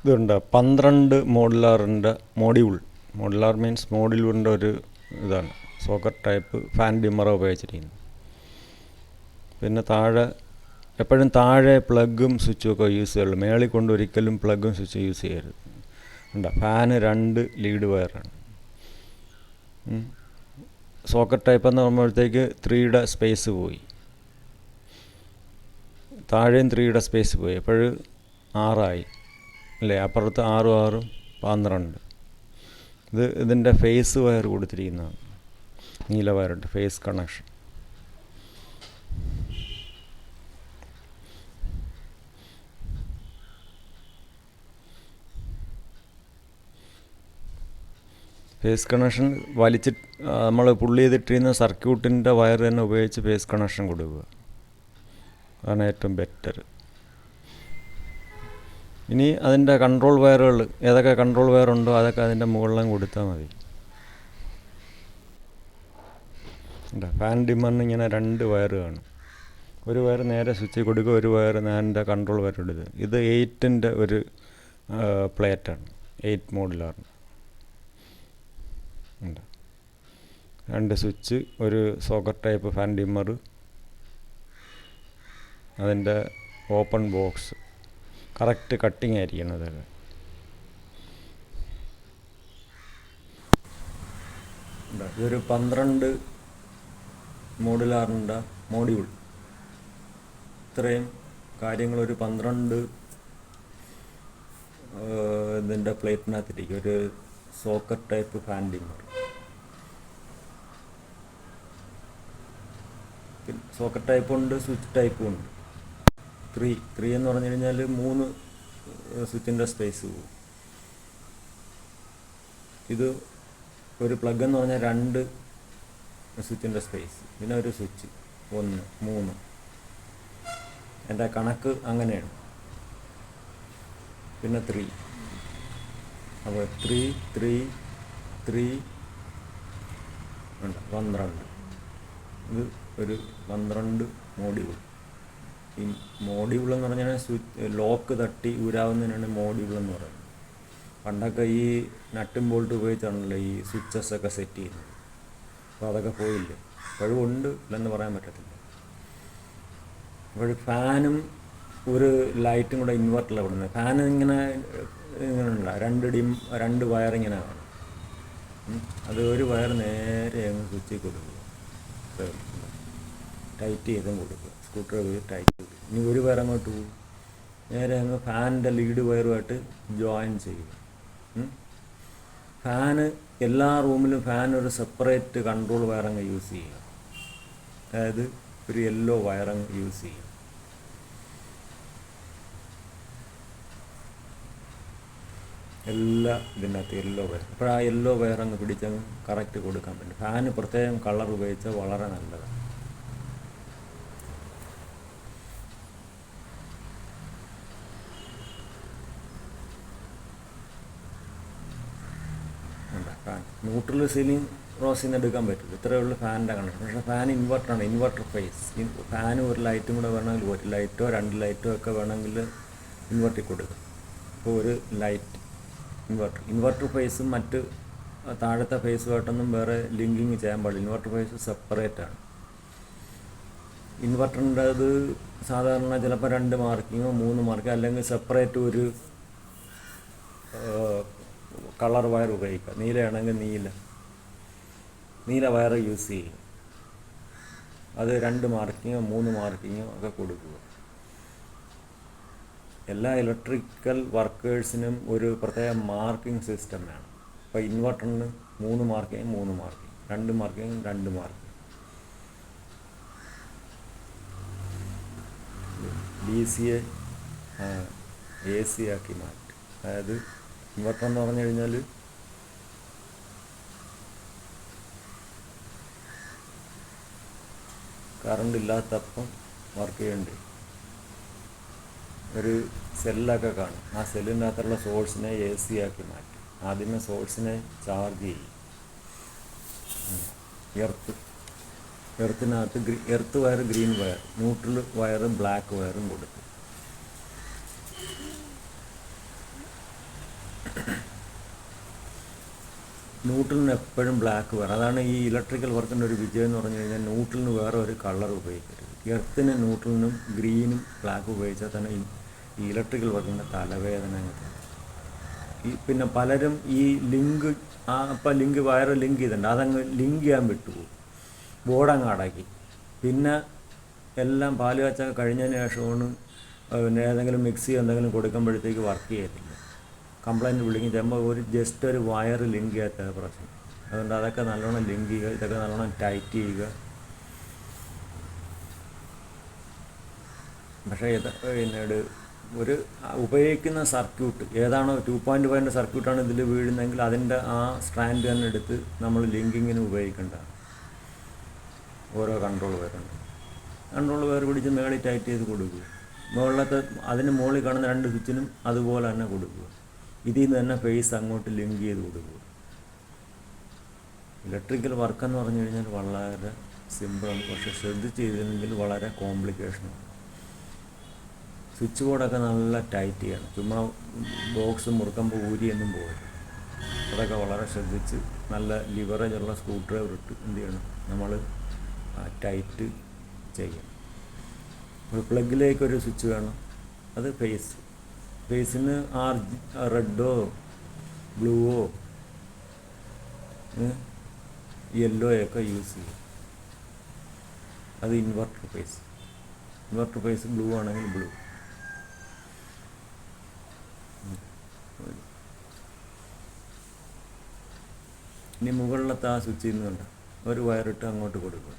ഇതുണ്ട് 12 മോഡുലാറിൻ്റെ modular means മോഡ്യൂളിൻ്റെ ഒരു ഇതാണ് സോക്കറ്റ് ടൈപ്പ് ഫാൻ ഡിമ്മർ ഉപയോഗിച്ചിരിക്കുന്നത്. പിന്നെ എപ്പോഴും താഴെ പ്ലഗും സ്വിച്ചും ഒക്കെ യൂസ് ചെയ്യുള്ളൂ. മേളിൽ കൊണ്ട് ഒരിക്കലും പ്ലഗും സ്വിച്ചും യൂസ് ചെയ്യരുത്. ഫാന് 2 ലീഡ് വയറാണ്. സോക്കറ്റ് ടൈപ്പ് എന്ന് പറയുമ്പോഴത്തേക്ക് 3യുടെ സ്പേസ് പോയി, താഴെയും 3യുടെ സ്പേസ് പോയി. എപ്പോഴും 6 അല്ലേ, അപ്പുറത്ത് 6 6 12. ഇതിൻ്റെ ഫേസ് വയർ കൊടുത്തിരിക്കുന്നതാണ്, നീല വയറുണ്ട്, ഫേസ് കണക്ഷൻ. ഫേസ് കണക്ഷൻ നമ്മൾ പുള്ളി ചെയ്തിട്ടിരുന്ന സർക്യൂട്ടിൻ്റെ വയർ തന്നെ ഉപയോഗിച്ച് ഫേസ് കണക്ഷൻ കൊടുക്കുക, അതാണ് ഏറ്റവും ബെറ്റർ. ഇനി അതിൻ്റെ കൺട്രോൾ വയറുകൾ, ഏതൊക്കെ കൺട്രോൾ വയറുണ്ടോ അതൊക്കെ അതിൻ്റെ മുകളിലും കൊടുത്താൽ മതി. ഫാൻ ഡിമ്മറിന് ഇങ്ങനെ 2 വയർ കാണും. ഒരു വയർ നേരെ സ്വിച്ച് കൊടുക്കുക, ഒരു വയർ നേരെ കൺട്രോൾ വയർ ഇടുക. ഇത് 8ൻ്റെ ഒരു പ്ലേറ്റാണ്, 8 മോഡുലാറിന്. 2 സ്വിച്ച്, ഒരു സോക്കറ്റ് ടൈപ്പ് ഫാൻ ഡിമ്മർ, അതിൻ്റെ ഓപ്പൺ ബോക്സ് കറക്റ്റ് കട്ടിങ് ആയിരിക്കണം. അതൊക്കെ ഇതൊരു 12 മോഡുലാറിൻ്റെ മോഡ്യൂൾ. ഇത്രയും കാര്യങ്ങളൊരു 12 ഇതിൻ്റെ പ്ലേറ്റിനകത്തിരിക്കും. ഒരു socket type fan dimmer, socket ടൈപ്പും ഉണ്ട്, സ്വിച്ച് ടൈപ്പും ഉണ്ട്. 3 എന്ന് പറഞ്ഞു കഴിഞ്ഞാൽ 3 സ്വിച്ചിൻ്റെ സ്പേസ് പോകും. ഇത് ഒരു പ്ലഗ് എന്ന് പറഞ്ഞാൽ 2 സ്വിച്ചിൻ്റെ സ്പേസ്, പിന്നെ ഒരു സ്വിച്ച് 1 3. എൻ്റെ കണക്ക് അങ്ങനെയാണ്. പിന്നെ 3, അപ്പോൾ 3 3 3 ഉണ്ട് 12. ഇത് ഒരു 12 മോഡ്യൂൾ. ഈ മോഡ്യൂൾ എന്ന് പറഞ്ഞാൽ ലോക്ക് തട്ടി ഊരാവുന്നതിനാണ് മോഡ്യൂൾ എന്ന് പറയുന്നത്. പണ്ടൊക്കെ ഈ നട്ടും ബോൾട്ട് ഉപയോഗിച്ചാണല്ലോ ഈ സ്വിച്ചസ് ഒക്കെ സെറ്റ് ചെയ്യുന്നത്. അപ്പോൾ അതൊക്കെ പോയില്ലേ, ഇപ്പോഴും ഉണ്ട്, ഇല്ലെന്ന് പറയാൻ പറ്റത്തില്ല. അപ്പോൾ ഫാനും ഒരു ലൈറ്റും കൂടെ ഇൻവെർട്ടറിലാണ് വിടുന്നത്. ഫാൻ ഇങ്ങനെ ഉണ്ട്, 2 വയർ ഇങ്ങനെ കാണും. അത് ഒരു വയർ നേരെ അങ്ങ് സ്വിച്ചിൽ കൊടുക്കുക, ടൈറ്റ് ചെയ്തും കൊടുക്കുക, സ്കൂട്ടർ ടൈറ്റ് ചെയ്ത്. ഇനി ഒരു വയർ അങ്ങോട്ട് പോകും, നേരെ അങ്ങ് ഫാനിൻ്റെ ലീഡ് വയറുമായിട്ട് ജോയിൻ ചെയ്യുക. ഫാന് എല്ലാ റൂമിലും ഫാൻ ഒരു സെപ്പറേറ്റ് കൺട്രോൾ വയറങ്ങ് യൂസ് ചെയ്യുക, അതായത് ഒരു യെല്ലോ വയറങ്ങ് യൂസ് ചെയ്യുക. എല്ലാ ഇതിനകത്ത് യെല്ലോ വയർ. അപ്പോൾ ആ യെല്ലോ വയറങ്ങ് പിടിച്ചങ്ങ് കറക്റ്റ് കൊടുക്കാൻ പറ്റും. ഫാന് പ്രത്യേകം കളർ ഉപയോഗിച്ചാൽ വളരെ നല്ലതാണ്. ഫാൻ ന്യൂട്രൽ സീലിംഗ് റോസിൽ നിന്ന് എടുക്കാൻ പറ്റില്ല, ഇത്രയേ ഉള്ളൂ ഫാനിൻ്റെ കണക്ഷൻ. പക്ഷേ ഫാൻ ഇൻവെർട്ടറാണ്, ഇൻവെർട്ടർ ഫേസ്. ഫാന് ഒരു ലൈറ്റും കൂടെ വേണമെങ്കിൽ, ഒരു ലൈറ്റോ 2 ലൈറ്റോ ഒക്കെ വേണമെങ്കിൽ ഇൻവെർട്ടിൽ കൊടുക്കും. അപ്പോൾ ഒരു ലൈറ്റ് ഇൻവെർട്ടർ ഫേസും മറ്റ് താഴത്തെ ഫേസുമായിട്ടൊന്നും വേറെ ലിങ്കിങ് ചെയ്യാൻ പാടില്ല. Inverter face സെപ്പറേറ്റാണ്. ഇൻവെർട്ടറിൻ്റെ അത് സാധാരണ ചിലപ്പോൾ 2 മാർക്കിങ്ങോ 3 മാർക്കിങ്ങോ, അല്ലെങ്കിൽ സെപ്പറേറ്റ് ഒരു കളർ വയർ ഉപയോഗിക്കുക. നീലയാണെങ്കിൽ നീല വയർ യൂസ് ചെയ്യുക. അത് 2 മാർക്കിങ്ങോ 3 മാർക്കിങ്ങോ ഒക്കെ കൊടുക്കുക. എല്ലാ ഇലക്ട്രിക്കൽ വർക്കേഴ്സിനും ഒരു പ്രത്യേക മാർക്കിംഗ് സിസ്റ്റം വേണം. അപ്പോൾ ഇൻവെർട്ടറിന് 3 മാർക്കിങ് 3 മാർക്കിങ്, 2 മാർക്കിങ് 2 മാർക്കിങ്. DC-യെ AC ആക്കി മാറ്റി. അതായത് ഇൻവെർട്ടർ എന്ന് പറഞ്ഞു കഴിഞ്ഞാൽ കറണ്ട് ഇല്ലാത്തപ്പം വർക്ക് ചെയ്യേണ്ടി ഒരു സെല്ലൊക്കെ കാണും. ആ സെല്ലിനകത്തുള്ള സോഴ്സിനെ AC ആക്കി മാറ്റി. ആദ്യമേ സോഴ്സിനെ ചാർജ് ചെയ്യും. എർത്തിനകത്ത് earth wire green wire, neutral വയറും ബ്ലാക്ക് വയറും കൊടുത്തു. ന്യൂട്രലിന് എപ്പോഴും ബ്ലാക്ക് വേണം. അതാണ് ഈ ഇലക്ട്രിക്കൽ വർക്കിൻ്റെ ഒരു വിജയം എന്ന് പറഞ്ഞു കഴിഞ്ഞാൽ ന്യൂട്രലിന് വേറെ ഒരു കളർ ഉപയോഗിക്കരുത്. എർത്തിന് ന്യൂട്രലിനും ഗ്രീനും ബ്ലാക്ക് ഉപയോഗിച്ചാൽ തന്നെ ഈ ഇലക്ട്രിക്കൽ വർക്കിൻ്റെ തലവേദന അങ്ങനത്തെ. പിന്നെ പലരും ഈ ലിങ്ക് അപ്പം വയറ് ലിങ്ക് ചെയ്തിട്ടുണ്ട്, അതങ്ങ് ലിങ്ക് ചെയ്യാൻ വിട്ടുപോകും, ബോർഡങ്ങ് അടക്കി. പിന്നെ എല്ലാം പാല് കാച്ചൊക്കെ കഴിഞ്ഞതിന് ശേഷമാണ് പിന്നെ ഏതെങ്കിലും മിക്സി എന്തെങ്കിലും കൊടുക്കുമ്പോഴത്തേക്ക് വർക്ക് ചെയ്യത്തില്ല, കംപ്ലൈൻറ്റ് വിളിക്കും. ചിലപ്പോൾ ജസ്റ്റ് ഒരു വയർ ലിങ്ക് ചെയ്യാത്ത പ്രശ്നം. അതുകൊണ്ട് അതൊക്കെ നല്ലോണം ലിങ്ക് ചെയ്യുക, ഇതൊക്കെ നല്ലോണം ടൈറ്റ് ചെയ്യുക. പക്ഷേ പിന്നീട് ഒരു ഉപയോഗിക്കുന്ന സർക്യൂട്ട് ഏതാണോ 2.5 സർക്യൂട്ടാണ് ഇതിൽ വീഴുന്നതെങ്കിൽ അതിൻ്റെ ആ സ്ട്രാൻഡ് തന്നെ എടുത്ത് നമ്മൾ ലിങ്കിങ്ങിന് ഉപയോഗിക്കേണ്ടതാണ്. ഓരോ കൺട്രോൾ വയർ പിടിച്ച് മേളിൽ ടൈറ്റ് ചെയ്ത് കൊടുക്കുക. മുകളിലത്തെ അതിന് മുകളിൽ കാണുന്ന 2 സ്വിച്ചിനും അതുപോലെ തന്നെ കൊടുക്കുക. ഇതിൽ നിന്ന് തന്നെ ഫേസ് അങ്ങോട്ട് ലിങ്ക് ചെയ്ത് കൊടുക്കുക. ഇലക്ട്രിക്കൽ വർക്കെന്ന് പറഞ്ഞു കഴിഞ്ഞാൽ വളരെ സിമ്പിളാണ്, പക്ഷേ ശ്രദ്ധിച്ച് ചെയ്തില്ലെങ്കിൽ വളരെ കോംപ്ലിക്കേഷനാണ്. സ്വിച്ച് ബോർഡൊക്കെ നല്ല ടൈറ്റ് ചെയ്യണം, ചുമ്മാ ബോക്സ് മുറുക്കുമ്പോൾ ഊരിയൊന്നും പോകരുത്. അതൊക്കെ വളരെ ശ്രദ്ധിച്ച് നല്ല ലിവറേജുള്ള സ്ക്രൂ ഡ്രൈവർ ഇട്ട് എന്ത് ചെയ്യണം, നമ്മൾ ടൈറ്റ് ചെയ്യണം. ഒരു പ്ലഗിലേക്കൊരു സ്വിച്ച് വേണം, അത് ഫേസിന് റെഡോ ബ്ലൂവോ യെല്ലോയൊക്കെ യൂസ് ചെയ്യും. അത് ഇൻവെർട്ടർ ഫേസ് ബ്ലൂ ആണെങ്കിൽ ബ്ലൂ. ഇനി മുകളിലത്തെ ആ സ്വിച്ചിൽ നിന്ന് കണ്ട ഒരു വയറിട്ട് അങ്ങോട്ട് കൊടുക്കുക.